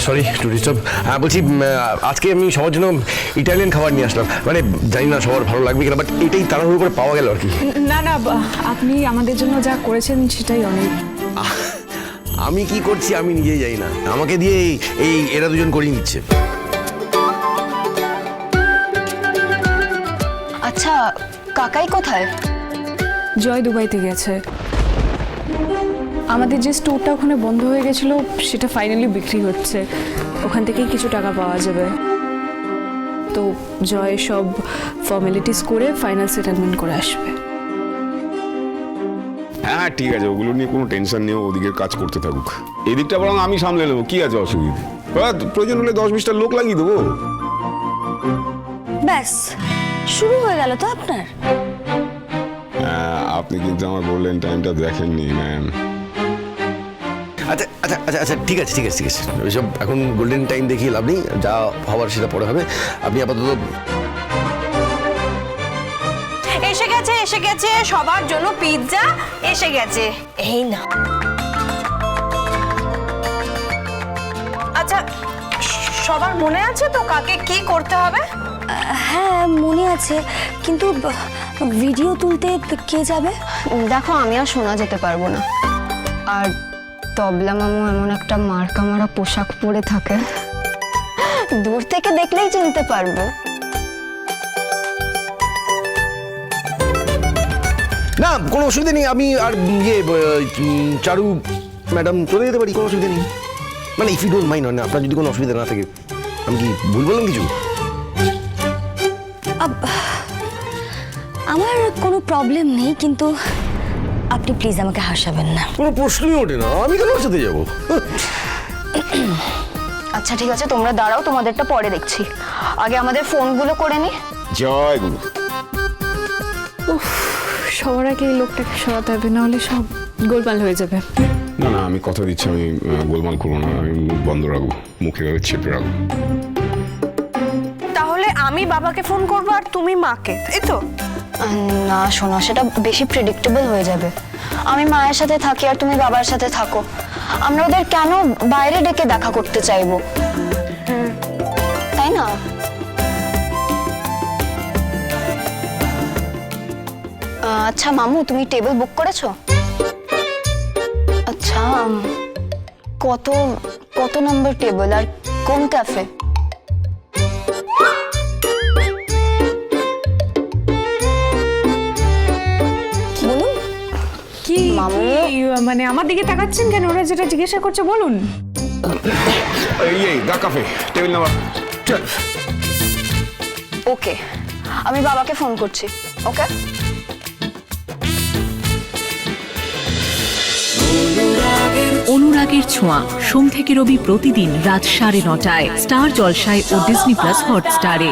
Sorry to disturb. বলছি আজকে আমি সবার জন্য ইটালিয়ান খাবার নিয়ে আসলাম। মানে জানি না সবার ভালো লাগবে কিনা, বাট এটাই তাড়াহুড়ো করে পাওয়া গেল আর কি। না না, আপনি আমাদের জন্য যা করেছেন সেটাই অনেক। আমি কি করছি আমি নিজেই জানি না, আমাকে দিয়ে এই এরা দুজন করিয়ে নিচ্ছে। আচ্ছা, কাকাই কোথায়? জয় দুবাইতে গেছে। আমাদের যে স্টোরটা ওখানে বন্ধ হয়ে গেছিল সেটা ফাইনালি বিক্রি হচ্ছে, ওখান থেকেই কিছু টাকা পাওয়া যাবে। তো জয় সব ফর্মালিটিস করে ফাইনাল সেটেলমেন্ট করে আসবে। হ্যাঁ ঠিক আছে, ওগুলো নিয়ে কোনো টেনশন নেই, ওদিকের কাজ করতে থাকুক। এদিকটা বরং আমি সামলে নেবো, কি আছে অসুবিধা? প্রয়োজন হলে 10-20টা লোক লাগিয়ে দেবো। ব্যাস শুরু হয়ে গেল তো আপনার। হ্যাঁ, আপনি কিন্তু আমার বললেন টাইমটা দেখেননি ম্যাম। আচ্ছা আচ্ছা আচ্ছা আচ্ছা ঠিক আছে ঠিক আছে ঠিক আছে, ওইসব এখন গোল্ডেন টাইম দেখিয়ে লাভ নেই, যা হওয়ার সেটা পরে হবে। আপনি আপাতত এসে গেছে সবার জন্য পিৎজা এসে গেছে। এই না, আচ্ছা সবার মনে আছে তো কাকে কি করতে হবে? হ্যাঁ মনে আছে, কিন্তু ভিডিও তুলতে কে যাবে? দেখো, আমি আর শোনা যেতে পারবো না। আর তবলা মামু এমন একটা মার্কা মারা পোশাক পরে থাকে, দূর থেকে দেখলেই চিনতে পারবে। না কোনো অসুবিধা নেই, আমি আর চারু ম্যাডাম চলে যেতে পারি, কোনো অসুবিধা নেই। মানে ইফ ইউ ডোন্ট মাইন্ড, না আপনার যদি কোনো অসুবিধা না থাকে। আমি কি ভুল বললাম কিছু? আমার কোনো প্রবলেম নেই, কিন্তু আপনি প্লিজ আমাকে হাসাবেন না। কোনো প্রশ্নই ওঠে না, আমি কেন সাথে যাবো? আচ্ছা ঠিক আছে, তোমরা দাঁড়াও, তোমাদেরটা পরে দেখছি। আগে আমাদের ফোনগুলো করে নি। জয় গুরু। সবার আগে এই লোকটাকে সরাতে হবে, নাহলে সব গোলমাল হয়ে যাবে। না না, আমি কথা দিচ্ছি, আমি গোলমাল করবো না, আমি মুখ বন্ধ রাখবো, মুখে চেপে রাখবো। তাহলে আমি বাবাকে ফোন করবো আর তুমি মাকে, এই তো? না শোনো, সেটা বেশি প্রেডিক্টেবল হয়ে যাবে। আমি মায়ের সাথে থাকি আর তুমি বাবার সাথে থাকো, আমরা ওদের কেন বাইরে ডেকে দেখা করতে চাইবো, তাই না? আচ্ছা মামু, তুমি টেবিল বুক করেছো? আচ্ছা, কত কত নম্বর টেবিল আর কোন ক্যাফে? কি মামু? মানে আমার দিকে তাকাচ্ছেন কেন? ওরা যেটা জিজ্ঞাসা করছে বলুন। এই দা কাফে, টেবিল নাম্বার। ওকে, আমি বাবাকে ফোন করছি। ওকে। অনুরাগের ছোঁয়া, সোম থেকে রবি প্রতিদিন রাত 9:30টায় স্টার জলসায় ও ডিজনি প্লাস হটস্টারে।